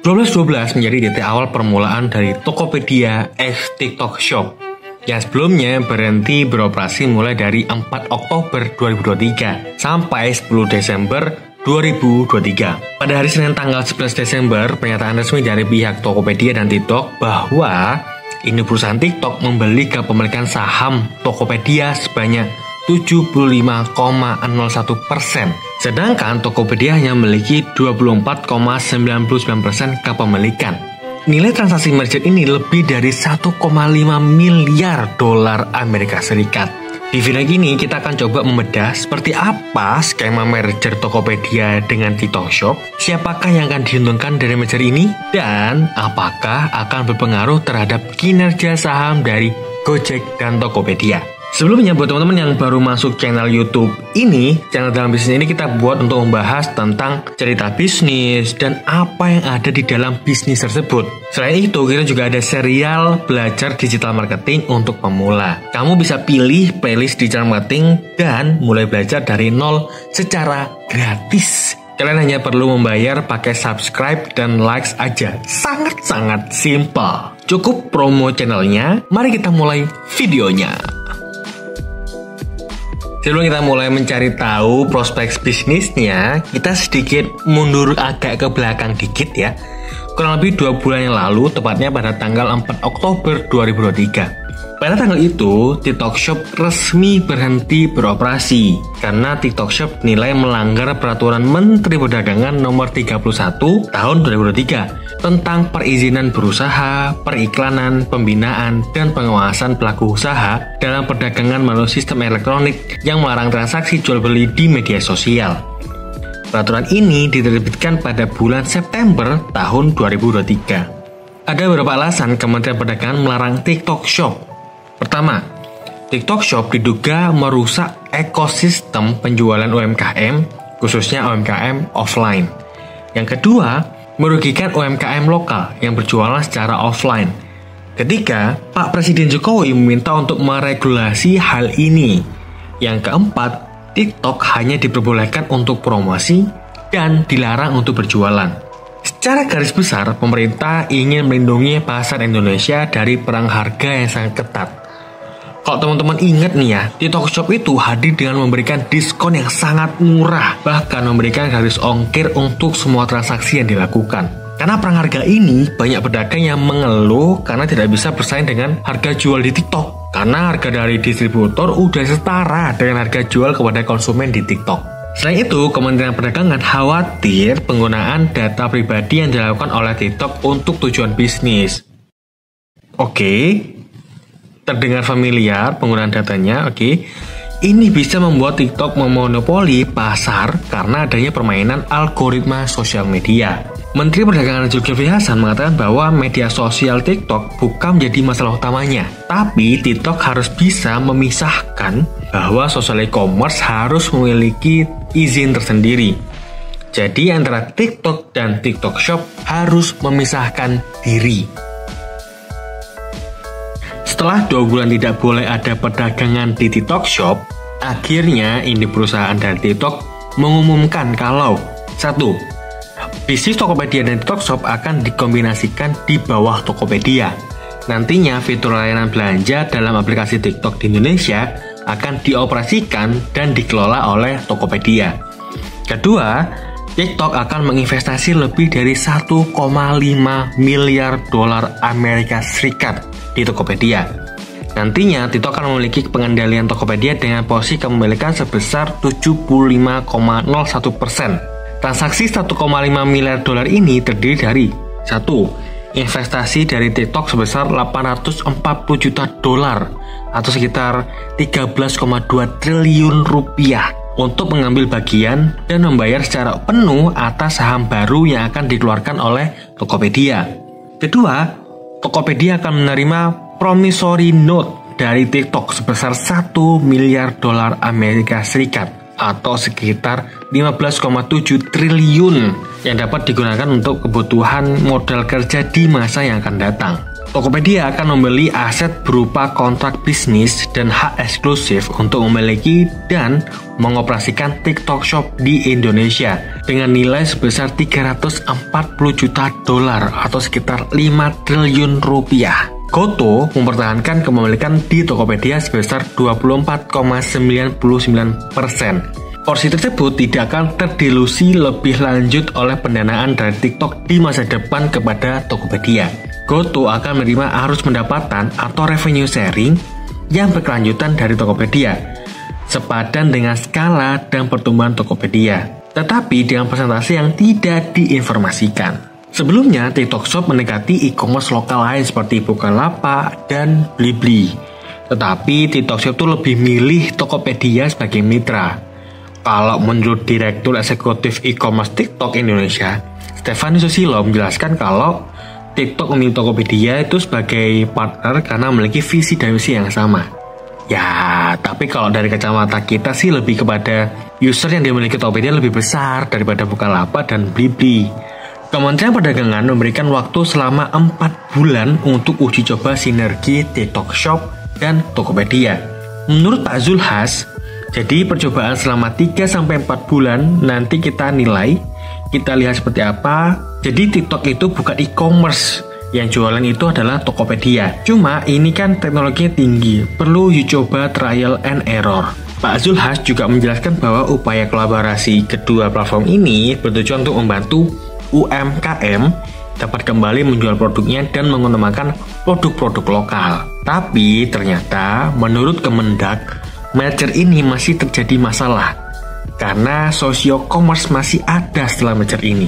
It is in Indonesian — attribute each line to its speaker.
Speaker 1: 12.12 menjadi titik awal permulaan dari Tokopedia X TikTok Shop yang sebelumnya berhenti beroperasi mulai dari 4 Oktober 2023 sampai 10 Desember 2023. Pada hari Senin tanggal 11 Desember, pernyataan resmi dari pihak Tokopedia dan TikTok bahwa ini perusahaan TikTok membeli kepemilikan saham Tokopedia sebanyak 75,01%. Sedangkan Tokopedia hanya memiliki 24,99% kepemilikan. Nilai transaksi merger ini lebih dari 1,5 miliar dolar Amerika Serikat. Di video ini kita akan coba membedah seperti apa skema merger Tokopedia dengan TikTok Shop, siapakah yang akan diuntungkan dari merger ini, dan apakah akan berpengaruh terhadap kinerja saham dari Gojek dan Tokopedia. Sebelumnya, buat teman-teman yang baru masuk channel YouTube ini, channel dalam bisnis ini kita buat untuk membahas tentang cerita bisnis dan apa yang ada di dalam bisnis tersebut. Selain itu, kita juga ada serial belajar digital marketing untuk pemula. Kamu bisa pilih playlist digital marketing dan mulai belajar dari nol secara gratis. Kalian hanya perlu membayar pakai subscribe dan likes aja. Sangat-sangat simple. Cukup promo channelnya, mari kita mulai videonya. Sebelum kita mulai mencari tahu prospek bisnisnya, kita sedikit mundur agak ke belakang dikit ya. Kurang lebih 2 bulan yang lalu, tepatnya pada tanggal 4 Oktober 2023. Pada tanggal itu, TikTok Shop resmi berhenti beroperasi karena TikTok Shop nilai melanggar peraturan Menteri Perdagangan nomor 31 tahun 2023 tentang perizinan berusaha, periklanan, pembinaan, dan pengawasan pelaku usaha dalam perdagangan melalui sistem elektronik yang melarang transaksi jual beli di media sosial. Peraturan ini diterbitkan pada bulan September tahun 2023. Ada beberapa alasan Kementerian Perdagangan melarang TikTok Shop. Pertama, TikTok Shop diduga merusak ekosistem penjualan UMKM, khususnya UMKM offline. Yang kedua, merugikan UMKM lokal yang berjualan secara offline. Ketiga, Pak Presiden Jokowi meminta untuk meregulasi hal ini. Yang keempat, TikTok hanya diperbolehkan untuk promosi dan dilarang untuk berjualan. Secara garis besar, pemerintah ingin melindungi pasar Indonesia dari perang harga yang sangat ketat. Kalau teman-teman ingat nih ya, TikTok Shop itu hadir dengan memberikan diskon yang sangat murah, bahkan memberikan garis ongkir untuk semua transaksi yang dilakukan. Karena perang harga ini, banyak pedagang yang mengeluh karena tidak bisa bersaing dengan harga jual di TikTok. Karena harga dari distributor udah setara dengan harga jual kepada konsumen di TikTok. Selain itu, Kementerian Perdagangan khawatir penggunaan data pribadi yang dilakukan oleh TikTok untuk tujuan bisnis. Oke, terdengar familiar penggunaan datanya, oke. Ini bisa membuat TikTok memonopoli pasar karena adanya permainan algoritma sosial media. Menteri Perdagangan Zulkifli Hasan mengatakan bahwa media sosial TikTok bukan menjadi masalah utamanya, tapi TikTok harus bisa memisahkan bahwa sosial e-commerce harus memiliki izin tersendiri. Jadi antara TikTok dan TikTok Shop harus memisahkan diri. Setelah 2 bulan tidak boleh ada perdagangan di TikTok Shop, akhirnya ini perusahaan dari TikTok mengumumkan kalau 1. Bisnis Tokopedia dan TikTok Shop akan dikombinasikan di bawah Tokopedia. Nantinya fitur layanan belanja dalam aplikasi TikTok di Indonesia akan dioperasikan dan dikelola oleh Tokopedia. Kedua, TikTok akan menginvestasi lebih dari 1,5 miliar dolar Amerika Serikat di Tokopedia. Nantinya TikTok akan memiliki pengendalian Tokopedia dengan posisi kepemilikan sebesar 75,01%. Transaksi 1,5 miliar dolar ini terdiri dari 1. Investasi dari TikTok sebesar 840 juta dolar atau sekitar 13,2 triliun rupiah untuk mengambil bagian dan membayar secara penuh atas saham baru yang akan dikeluarkan oleh Tokopedia. Kedua, Tokopedia akan menerima promissory note dari TikTok sebesar 1 miliar dolar Amerika Serikat atau sekitar 15,7 triliun yang dapat digunakan untuk kebutuhan modal kerja di masa yang akan datang. Tokopedia akan membeli aset berupa kontrak bisnis dan hak eksklusif untuk memiliki dan mengoperasikan TikTok Shop di Indonesia dengan nilai sebesar 340 juta dolar atau sekitar 5 triliun rupiah. Goto mempertahankan kepemilikan di Tokopedia sebesar 24,99%. Porsi tersebut tidak akan terdilusi lebih lanjut oleh pendanaan dari TikTok di masa depan kepada Tokopedia. Goto akan menerima arus pendapatan atau revenue sharing yang berkelanjutan dari Tokopedia, sepadan dengan skala dan pertumbuhan Tokopedia, tetapi dengan persentase yang tidak diinformasikan. Sebelumnya, TikTok Shop mendekati e-commerce lokal lain seperti Bukalapak dan Blibli. Tetapi TikTok Shop itu lebih milih Tokopedia sebagai mitra. Kalau menurut Direktur Eksekutif E-commerce TikTok Indonesia, Stefani Susilo menjelaskan kalau TikTok memilih Tokopedia itu sebagai partner karena memiliki visi dan misi yang sama. Ya, tapi kalau dari kacamata kita sih lebih kepada user yang dimiliki Tokopedia lebih besar daripada Bukalapak dan Blibli. Kementerian Perdagangan memberikan waktu selama 4 bulan untuk uji coba sinergi TikTok Shop dan Tokopedia. Menurut Pak Zulhas, jadi percobaan selama 3-4 bulan nanti kita nilai, kita lihat seperti apa. Jadi TikTok itu bukan e-commerce, yang jualan itu adalah Tokopedia. Cuma ini kan teknologinya tinggi, perlu uji coba trial and error. Pak Zulhas juga menjelaskan bahwa upaya kolaborasi kedua platform ini bertujuan untuk membantu UMKM dapat kembali menjual produknya dan mengembangkan produk-produk lokal. Tapi ternyata menurut Kemendak, merger ini masih terjadi masalah karena socio-commerce masih ada setelah merger ini.